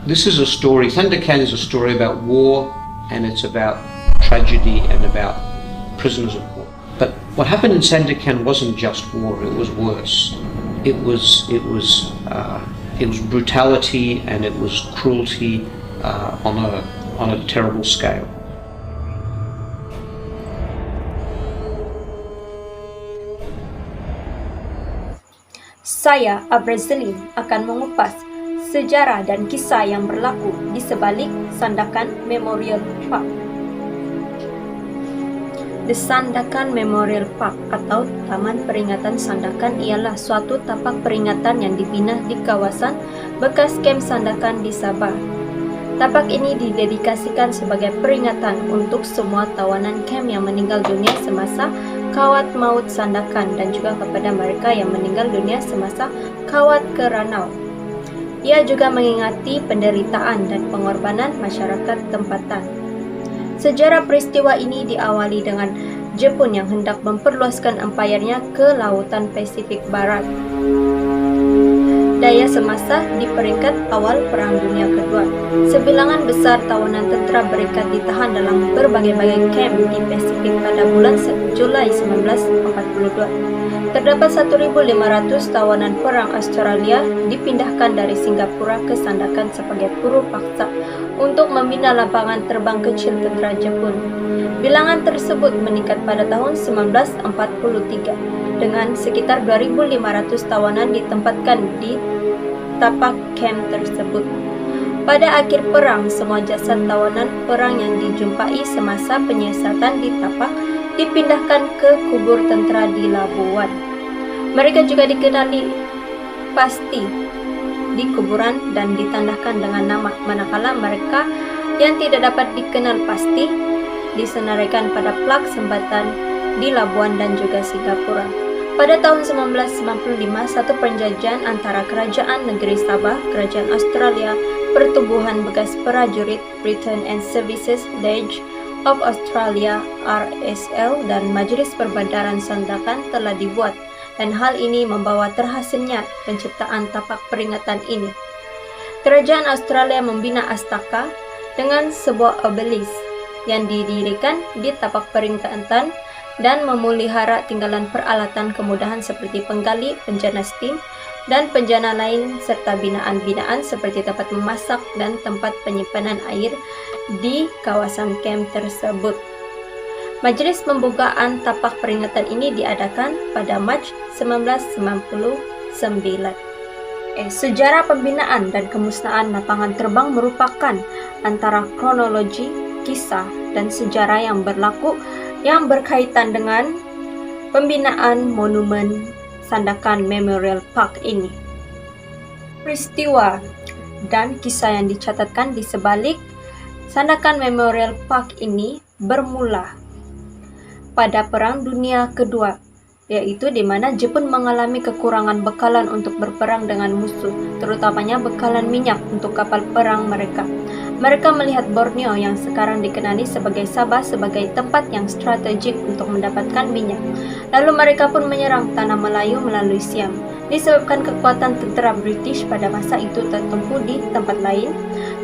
This is a story, Sandakan is a story about war, and it's about tragedy and about prisoners of war. But what happened in Sandakan wasn't just war, it was worse. It was brutality and it was cruelty on a terrible scale. Saya, Abrazeli, akan mengupas sejarah dan kisah yang berlaku di sebalik Sandakan Memorial Park. The Sandakan Memorial Park atau Taman Peringatan Sandakan ialah suatu tapak peringatan yang dibina di kawasan bekas kem Sandakan di Sabah. Tapak ini didedikasikan sebagai peringatan untuk semua tawanan kem yang meninggal dunia semasa kawat maut Sandakan dan juga kepada mereka yang meninggal dunia semasa kawat ke Ranau. Ia juga mengingati penderitaan dan pengorbanan masyarakat tempatan. Sejarah peristiwa ini diawali dengan Jepun yang hendak memperluaskan empayarnya ke Lautan Pasifik Barat. Daya semasa di peringkat awal Perang Dunia Kedua. Sebilangan besar tawanan tentera berikat ditahan dalam berbagai-bagai kamp di Pasifik pada bulan Julai 1942. Terdapat 1.500 tawanan perang Australia dipindahkan dari Singapura ke Sandakan sebagai buruh paksa untuk membina lapangan terbang kecil tentera Jepun. Bilangan tersebut meningkat pada tahun 1943 dengan sekitar 2.500 tawanan ditempatkan di tapak kamp tersebut. Pada akhir perang, semua jasad tawanan perang yang dijumpai semasa penyiasatan di tapak dipindahkan ke kubur tentera di Labuan. Mereka juga dikenali pasti di kuburan dan ditandahkan dengan nama, manakala mereka yang tidak dapat dikenal pasti disenaraikan pada plak sembatan di Labuan dan juga Singapura. Pada tahun 1995, satu perjanjian antara Kerajaan Negeri Sabah, Kerajaan Australia, Pertubuhan Bekas Prajurit Britain and Services League of Australia (RSL) dan Majlis Perbandaran Sandakan telah dibuat, dan hal ini membawa terhasilnya penciptaan tapak peringatan ini. Kerajaan Australia membina astaka dengan sebuah obelis yang didirikan di tapak peringatan dan memelihara tinggalan peralatan kemudahan seperti penggali, penjana steam, dan penjana lain serta binaan-binaan seperti tempat memasak dan tempat penyimpanan air di kawasan kamp tersebut. Majelis pembukaan tapak peringatan ini diadakan pada Mac 1999. Sejarah pembinaan dan kemusnahan lapangan terbang merupakan antara kronologi, kisah, dan sejarah yang berlaku yang berkaitan dengan pembinaan monumen Sandakan Memorial Park ini. Peristiwa dan kisah yang dicatatkan di sebalik Sandakan Memorial Park ini bermula pada Perang Dunia Kedua, yaitu di mana Jepun mengalami kekurangan bekalan untuk berperang dengan musuh, terutamanya bekalan minyak untuk kapal perang mereka. Mereka melihat Borneo yang sekarang dikenali sebagai Sabah sebagai tempat yang strategik untuk mendapatkan minyak. Lalu mereka pun menyerang tanah Melayu melalui Siam. Disebabkan kekuatan tentera British pada masa itu tertumpu di tempat lain,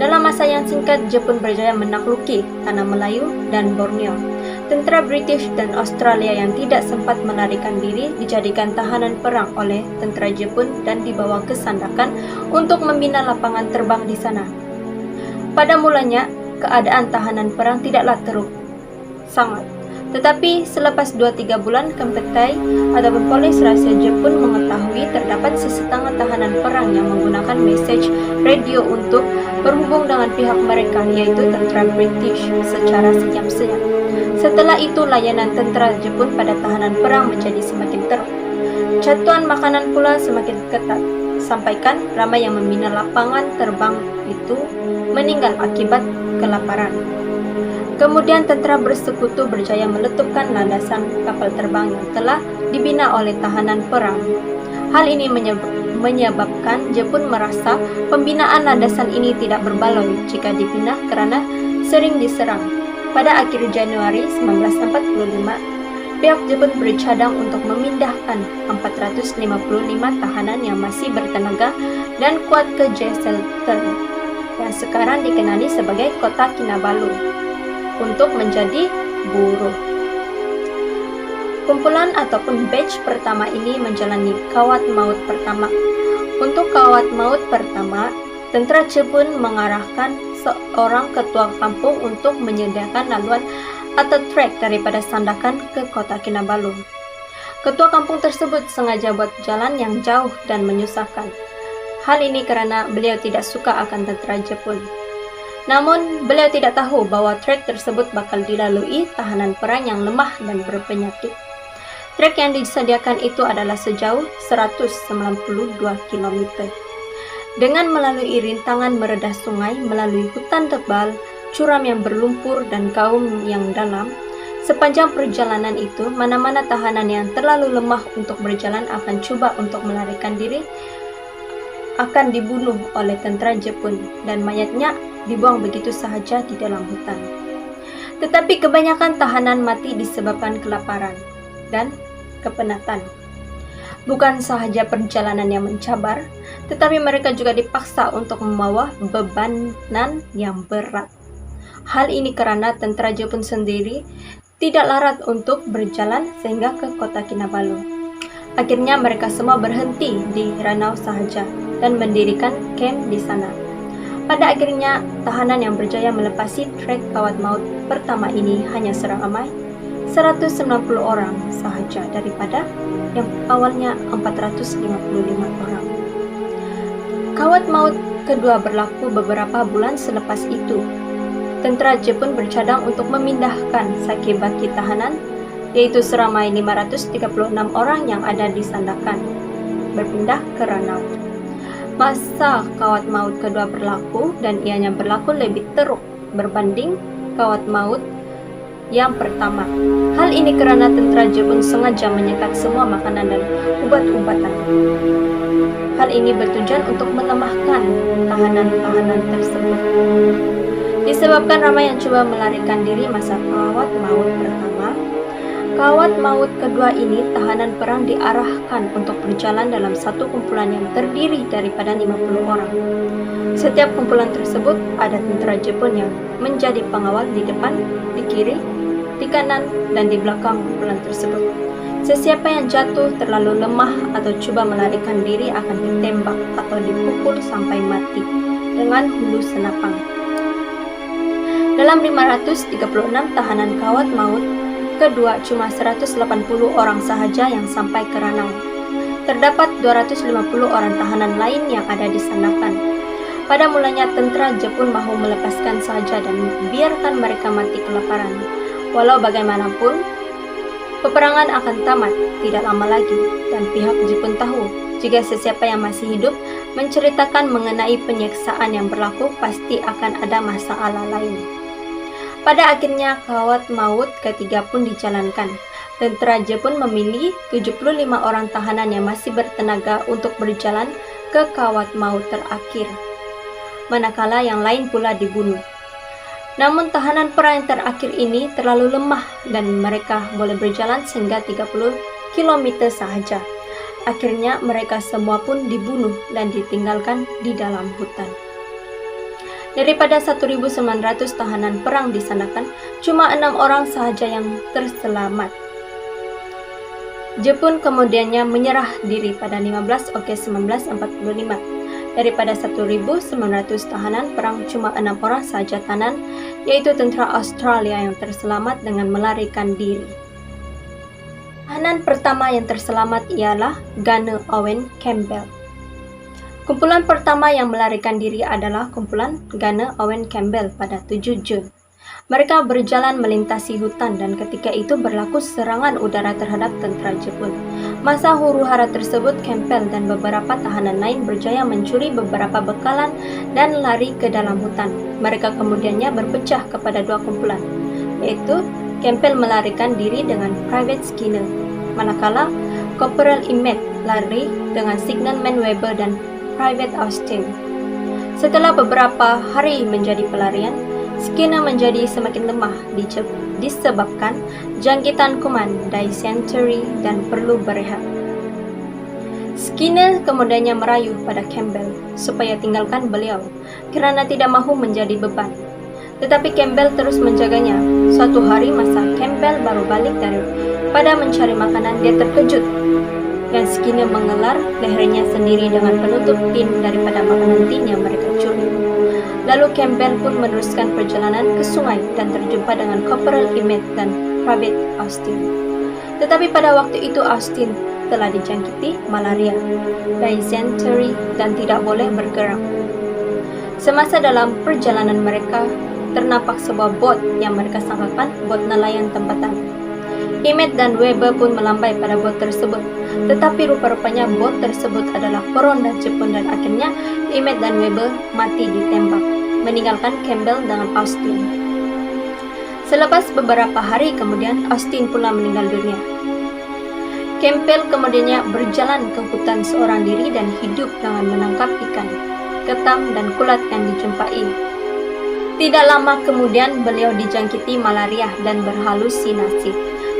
dalam masa yang singkat Jepun berjaya menakluki tanah Melayu dan Borneo. Tentera British dan Australia yang tidak sempat melarikan diri dijadikan tahanan perang oleh tentera Jepun dan dibawa ke Sandakan untuk membina lapangan terbang di sana. Pada mulanya, keadaan tahanan perang tidaklah teruk sangat. Tetapi selepas 2-3 bulan, Kempetai ataupun polis rahasia Jepun mengetahui terdapat sesetengah tahanan perang yang menggunakan message radio untuk berhubung dengan pihak mereka, yaitu tentera British, secara senyap-senyap. Setelah itu, layanan tentera Jepun pada tahanan perang menjadi semakin teruk. Catuan makanan pula semakin ketat. Sampaikan ramai yang membina lapangan terbang itu meninggal akibat kelaparan. Kemudian tentera bersekutu berjaya meletupkan landasan kapal terbang yang telah dibina oleh tahanan perang. Hal ini menyebabkan Jepun merasa pembinaan landasan ini tidak berbaloi jika dibina karena sering diserang. Pada akhir Januari 1945, pihak Jepun bercadang untuk memindahkan 455 tahanan yang masih bertenaga dan kuat ke Jesselton. yang sekarang dikenali sebagai Kota Kinabalu untuk menjadi buruh. Kumpulan ataupun batch pertama ini menjalani kawat maut pertama. Untuk kawat maut pertama, tentara Jepun mengarahkan seorang ketua kampung untuk menyediakan laluan atau trek daripada Sandakan ke Kota Kinabalu. Ketua kampung tersebut sengaja buat jalan yang jauh dan menyusahkan. Hal ini karena beliau tidak suka akan tentara Jepun. Namun, beliau tidak tahu bahwa trek tersebut bakal dilalui tahanan perang yang lemah dan berpenyakit. Trek yang disediakan itu adalah sejauh 192 km. Dengan melalui rintangan meredah sungai, melalui hutan tebal, curam yang berlumpur, dan kaum yang dalam, sepanjang perjalanan itu, mana-mana tahanan yang terlalu lemah untuk berjalan akan coba untuk melarikan diri, akan dibunuh oleh tentara Jepun, dan mayatnya dibuang begitu sahaja di dalam hutan. Tetapi kebanyakan tahanan mati disebabkan kelaparan dan kepenatan. Bukan sahaja perjalanan yang mencabar, tetapi mereka juga dipaksa untuk membawa bebanan yang berat. Hal ini karena tentara Jepun sendiri tidak larat untuk berjalan sehingga ke Kota Kinabalu. Akhirnya mereka semua berhenti di Ranau sahaja dan mendirikan kamp di sana. Pada akhirnya, tahanan yang berjaya melepasi trek kawat maut pertama ini hanya seramai 190 orang sahaja daripada yang awalnya 455 orang. Kawat maut kedua berlaku beberapa bulan selepas itu. Tentara Jepun bercadang untuk memindahkan sakebaki tahanan, yaitu seramai 536 orang yang ada di Sandakan, berpindah ke Ranau. Masa kawat maut kedua berlaku dan ianya berlaku lebih teruk berbanding kawat maut yang pertama. Hal ini karena tentara Jepun sengaja menyekat semua makanan dan obat-obatan. Hal ini bertujuan untuk melemahkan tahanan-tahanan tersebut. Disebabkan ramai yang coba melarikan diri masa kawat maut pertama, kawat maut kedua ini tahanan perang diarahkan untuk berjalan dalam satu kumpulan yang terdiri daripada 50 orang. Setiap kumpulan tersebut ada tentara Jepun yang menjadi pengawal di depan, di kiri, di kanan, dan di belakang kumpulan tersebut. Sesiapa yang jatuh terlalu lemah atau coba melarikan diri akan ditembak atau dipukul sampai mati dengan hulu senapang. Dalam 536 tahanan kawat maut kedua, cuma 180 orang sahaja yang sampai ke Ranau. Terdapat 250 orang tahanan lain yang ada di Sandakan. Pada mulanya tentara Jepun mahu melepaskan sahaja dan biarkan mereka mati kelaparan. Walau bagaimanapun, peperangan akan tamat tidak lama lagi, dan pihak Jepun tahu jika sesiapa yang masih hidup menceritakan mengenai penyiksaan yang berlaku, pasti akan ada masalah lain. Pada akhirnya kawat maut ketiga pun dijalankan. Tentara Jepun memilih 75 orang tahanan yang masih bertenaga untuk berjalan ke kawat maut terakhir, manakala yang lain pula dibunuh. Namun tahanan perang yang terakhir ini terlalu lemah dan mereka boleh berjalan sehingga 30 km sahaja. Akhirnya mereka semua pun dibunuh dan ditinggalkan di dalam hutan. Daripada 1.900 tahanan perang di Sandakan, cuma 6 orang sahaja yang terselamat. Jepun kemudiannya menyerah diri pada 15 Ogos 1945. Daripada 1.900 tahanan perang, cuma 6 orang sahaja tahanan, yaitu tentara Australia yang terselamat dengan melarikan diri. Tahanan pertama yang terselamat ialah Gunner Owen Campbell. Kumpulan pertama yang melarikan diri adalah kumpulan Gunner Owen Campbell pada 7 Jun. Mereka berjalan melintasi hutan dan ketika itu berlaku serangan udara terhadap tentara Jepun. Masa huru-hara tersebut, Campbell dan beberapa tahanan lain berjaya mencuri beberapa bekalan dan lari ke dalam hutan. Mereka kemudiannya berpecah kepada dua kumpulan, yaitu Campbell melarikan diri dengan Private Skinner, manakala Corporal Emmett lari dengan Signalman Weber dan Private Austin. Setelah beberapa hari menjadi pelarian, Skinner menjadi semakin lemah disebabkan jangkitan kuman, dysentery, dan perlu berehat. Skinner kemudiannya merayu pada Campbell supaya tinggalkan beliau karena tidak mahu menjadi beban. Tetapi Campbell terus menjaganya. Suatu hari masa Campbell baru balik daripada mencari makanan, dia terkejut dan Skinner mengelar lehernya sendiri dengan penutup tin daripada makanan tin yang mereka curi. Lalu Campbell pun meneruskan perjalanan ke sungai dan terjumpa dengan Corporal Emmett dan Private Austin. Tetapi pada waktu itu Austin telah dijangkiti malaria, dysentery, dan tidak boleh bergerak. Semasa dalam perjalanan mereka, ternampak sebuah bot yang mereka sangkakan bot nelayan tempatan. Emmett dan Weber pun melambai pada bot tersebut, tetapi rupa-rupanya bot tersebut adalah peronda Jepun dan akhirnya Emmett dan Weber mati ditembak, meninggalkan Campbell dengan Austin. Selepas beberapa hari kemudian, Austin pula meninggal dunia. Campbell kemudiannya berjalan ke hutan seorang diri dan hidup dengan menangkap ikan, ketam, dan kulat yang dijumpai. Tidak lama kemudian beliau dijangkiti malaria dan berhalusinasi,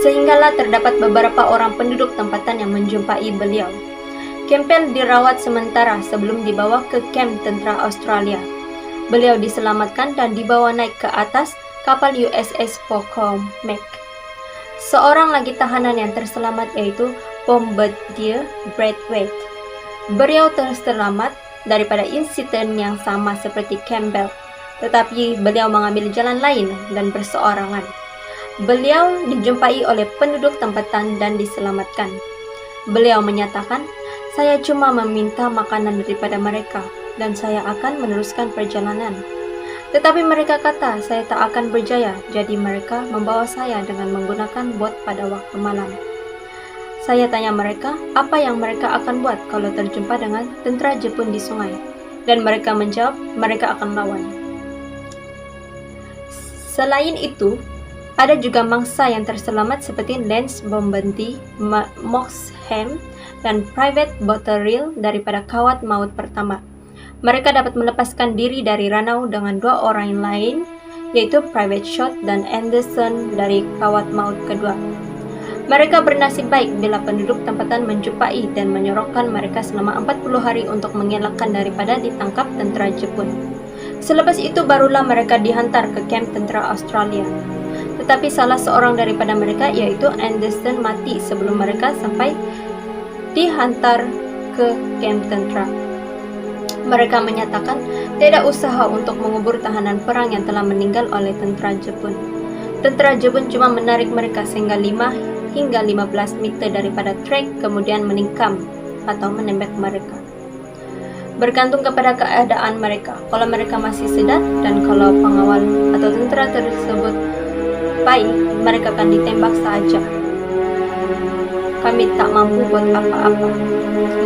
sehinggalah terdapat beberapa orang penduduk tempatan yang menjumpai beliau. Campbell dirawat sementara sebelum dibawa ke kamp tentara Australia. Beliau diselamatkan dan dibawa naik ke atas kapal USS Potomac. Seorang lagi tahanan yang terselamat yaitu Bombardier Braithwaite. Beliau terselamat daripada insiden yang sama seperti Campbell, tetapi beliau mengambil jalan lain dan berseorangan. Beliau dijumpai oleh penduduk tempatan dan diselamatkan. Beliau menyatakan, "Saya cuma meminta makanan daripada mereka dan saya akan meneruskan perjalanan. Tetapi mereka kata saya tak akan berjaya, jadi mereka membawa saya dengan menggunakan bot pada waktu malam. Saya tanya mereka apa yang mereka akan buat kalau terjumpa dengan tentara Jepun di sungai, dan mereka menjawab mereka akan lawan." Selain itu, ada juga mangsa yang terselamat seperti Lance Bombardier Moxham dan Private Botterill daripada kawat maut pertama. Mereka dapat melepaskan diri dari ranau dengan dua orang lain, yaitu Private Shot dan Anderson dari kawat maut kedua. Mereka bernasib baik bila penduduk tempatan menjumpai dan menyorokkan mereka selama 40 hari untuk mengelakkan daripada ditangkap tentara Jepun. Selepas itu barulah mereka dihantar ke kamp tentara Australia. Tetapi salah seorang daripada mereka, yaitu Anderson, mati sebelum mereka sampai dihantar ke kamp tentara. Mereka menyatakan tidak usaha untuk mengubur tahanan perang yang telah meninggal oleh tentara Jepun. Tentara Jepun cuma menarik mereka sehingga 5 hingga 15 meter daripada trek, kemudian menikam atau menembak mereka. Bergantung kepada keadaan mereka, kalau mereka masih sedar dan kalau pengawal atau tentara tersebut baik, mereka akan ditembak saja. Kami tak mampu buat apa-apa,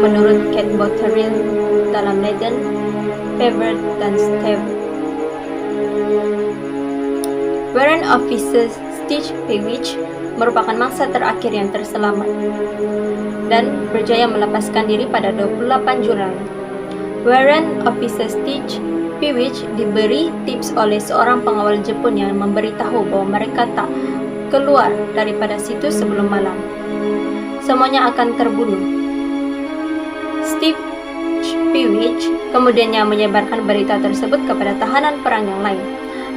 menurut Kate Botterill dalam Leiden, Fever dan Steve. Warrant Officer Stitch Pewich merupakan mangsa terakhir yang terselamat dan berjaya melepaskan diri pada 28 Julai. Warrant Officer Stitch Pewich diberi tips oleh seorang pengawal Jepun yang memberitahu bahwa mereka tak keluar daripada situ sebelum malam. Semuanya akan terbunuh. Stitch Pewich kemudiannya menyebarkan berita tersebut kepada tahanan perang yang lain,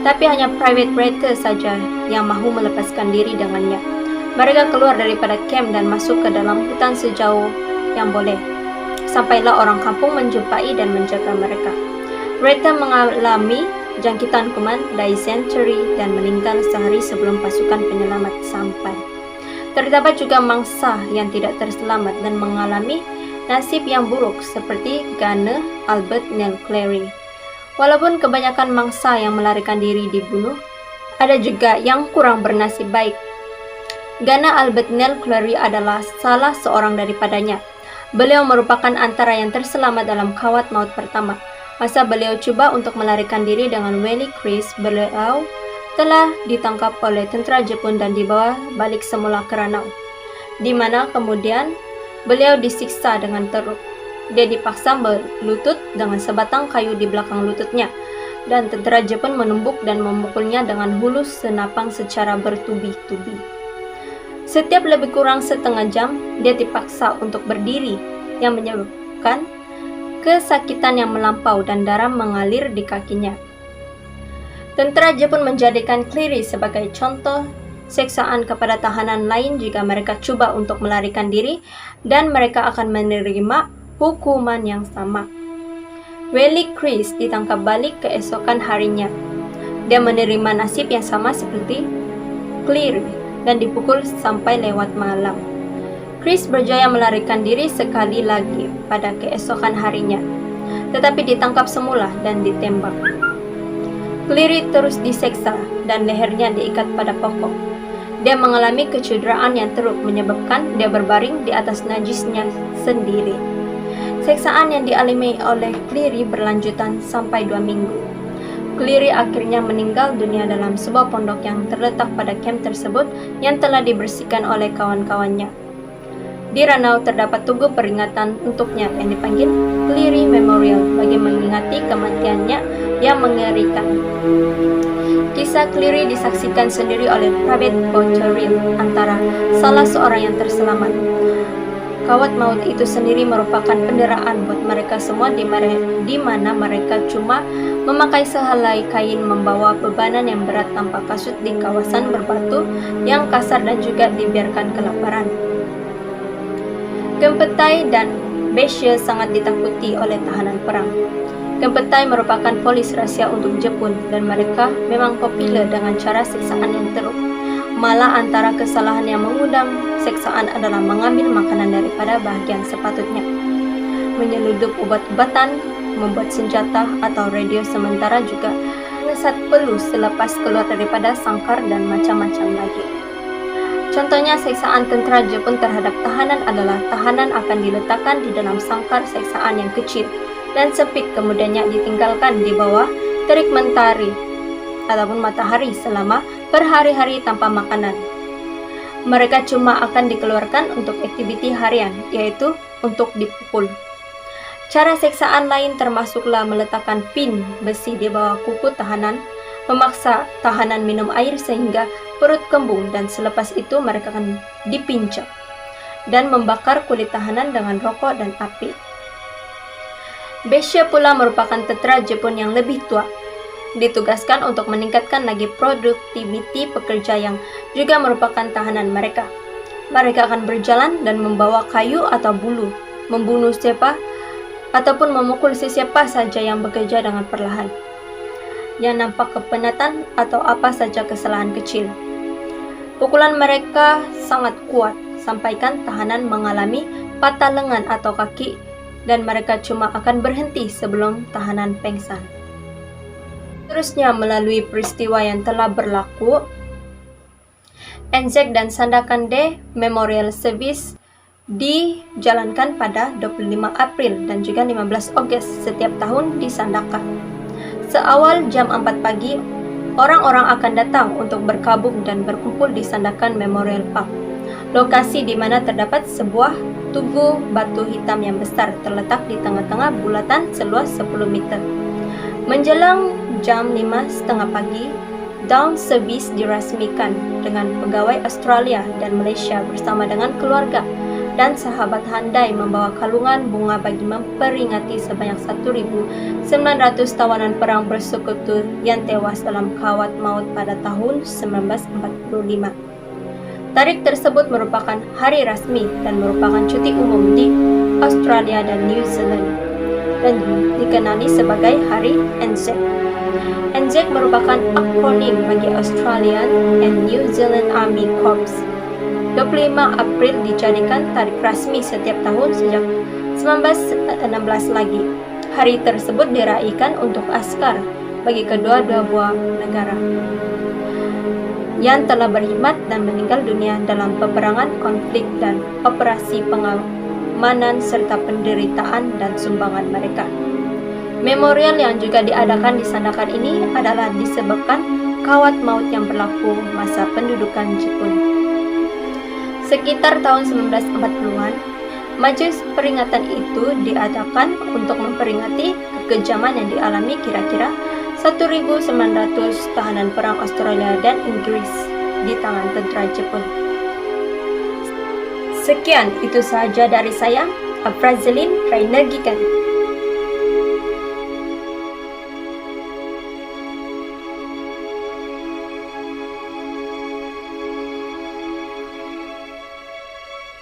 tapi hanya Private Braithwaite saja yang mahu melepaskan diri dengannya. Mereka keluar daripada kamp dan masuk ke dalam hutan sejauh yang boleh. Sampailah orang kampung menjumpai dan menjaga mereka. Braithwaite mengalami jangkitan kuman dysentery dan meninggal sehari sebelum pasukan penyelamat sampai. Terdapat juga mangsa yang tidak terselamat dan mengalami nasib yang buruk seperti Gunner Albert Neil Clary. Walaupun kebanyakan mangsa yang melarikan diri dibunuh, ada juga yang kurang bernasib baik. Gunner Albert Neil Clary adalah salah seorang daripadanya. Beliau merupakan antara yang terselamat dalam kawat maut pertama. Masa beliau coba untuk melarikan diri dengan Willie Chris, beliau telah ditangkap oleh tentara Jepun dan dibawa balik semula ke ranau, di mana kemudian beliau disiksa dengan teruk. Dia dipaksa berlutut dengan sebatang kayu di belakang lututnya, dan tentara Jepun menumbuk dan memukulnya dengan hulu senapang secara bertubi-tubi. Setiap lebih kurang setengah jam, dia dipaksa untuk berdiri yang menyebabkan kesakitan yang melampau dan darah mengalir di kakinya. Tentara Jepun menjadikan Cleary sebagai contoh siksaan kepada tahanan lain jika mereka coba untuk melarikan diri, dan mereka akan menerima hukuman yang sama. Willie Chris ditangkap balik keesokan harinya. Dia menerima nasib yang sama seperti Cleary dan dipukul sampai lewat malam. Chris berjaya melarikan diri sekali lagi pada keesokan harinya, tetapi ditangkap semula dan ditembak. Cleary terus diseksa dan lehernya diikat pada pokok. Dia mengalami kecederaan yang teruk menyebabkan dia berbaring di atas najisnya sendiri. Seksaan yang dialami oleh Cleary berlanjutan sampai 2 minggu. Cleary akhirnya meninggal dunia dalam sebuah pondok yang terletak pada kamp tersebut yang telah dibersihkan oleh kawan-kawannya. Di Ranau terdapat tugu peringatan untuknya yang dipanggil Cleary Memorial bagi mengingati kematiannya yang mengerikan. Kisah Cleary disaksikan sendiri oleh Private Botterill, antara salah seorang yang terselamat. Kawat maut itu sendiri merupakan penderaan buat mereka semua di mana mereka cuma memakai sehelai kain, membawa bebanan yang berat tanpa kasut di kawasan berbatu yang kasar dan juga dibiarkan kelaparan. Gempetai dan Beshe sangat ditakuti oleh tahanan perang. Gempetai merupakan polis rahasia untuk Jepun dan mereka memang populer dengan cara siksaan yang teruk. Malah antara kesalahan yang mengundang siksaan adalah mengambil makanan daripada bahagian sepatutnya, menyeludup obat-obatan, membuat senjata atau radio, sementara juga mengesat peluru selepas keluar daripada sangkar dan macam-macam lagi. Contohnya siksaan tentara Jepun terhadap tahanan adalah tahanan akan diletakkan di dalam sangkar siksaan yang kecil dan sempit, kemudiannya ditinggalkan di bawah terik mentari ataupun matahari selama berhari-hari tanpa makanan. Mereka cuma akan dikeluarkan untuk aktiviti harian, yaitu untuk dipukul. Cara siksaan lain termasuklah meletakkan pin besi di bawah kuku tahanan, memaksa tahanan minum air sehingga perut kembung, dan selepas itu mereka akan dipincang, dan membakar kulit tahanan dengan rokok dan api. Beshe pula merupakan tentara Jepun yang lebih tua, ditugaskan untuk meningkatkan lagi produktiviti pekerja yang juga merupakan tahanan mereka. Mereka akan berjalan dan membawa kayu atau bulu, membunuh siapa ataupun memukul sesiapa saja yang bekerja dengan perlahan, yang nampak kepenatan atau apa saja kesalahan kecil. Pukulan mereka sangat kuat, sampaikan tahanan mengalami patah lengan atau kaki, dan mereka cuma akan berhenti sebelum tahanan pengsan. Terusnya, melalui peristiwa yang telah berlaku, Anzac dan Sandakan Day Memorial Service dijalankan pada 25 April dan juga 15 Ogos setiap tahun di Sandakan. Seawal jam 4 pagi, orang-orang akan datang untuk berkabung dan berkumpul di Sandakan Memorial Park, lokasi di mana terdapat sebuah tugu batu hitam yang besar terletak di tengah-tengah bulatan seluas 10 meter. Menjelang jam 5:30 pagi, Dawn Service dirasmikan dengan pegawai Australia dan Malaysia bersama dengan keluarga dan sahabat handai membawa kalungan bunga bagi memperingati sebanyak 1.900 tawanan perang bersekutu yang tewas dalam kawat maut pada tahun 1945. Tarikh tersebut merupakan hari rasmi dan merupakan cuti umum di Australia dan New Zealand dan dikenali sebagai Hari Anzac. Anzac merupakan akronim bagi Australian and New Zealand Army Corps. 25 April dijadikan tarikh rasmi setiap tahun sejak 1916 lagi. Hari tersebut diraihkan untuk askar bagi kedua-dua buah negara yang telah berkhidmat dan meninggal dunia dalam peperangan, konflik, dan operasi pengamanan serta penderitaan dan sumbangan mereka. Memorial yang juga diadakan di Sandakan ini adalah disebabkan kawat maut yang berlaku masa pendudukan Jepun. Sekitar tahun 1940-an, majelis peringatan itu diadakan untuk memperingati kekejaman yang dialami kira-kira 1.900 tahanan perang Australia dan Inggris di tangan tentara Jepun. Sekian, itu sahaja dari saya. Afrazalin Rainagikan.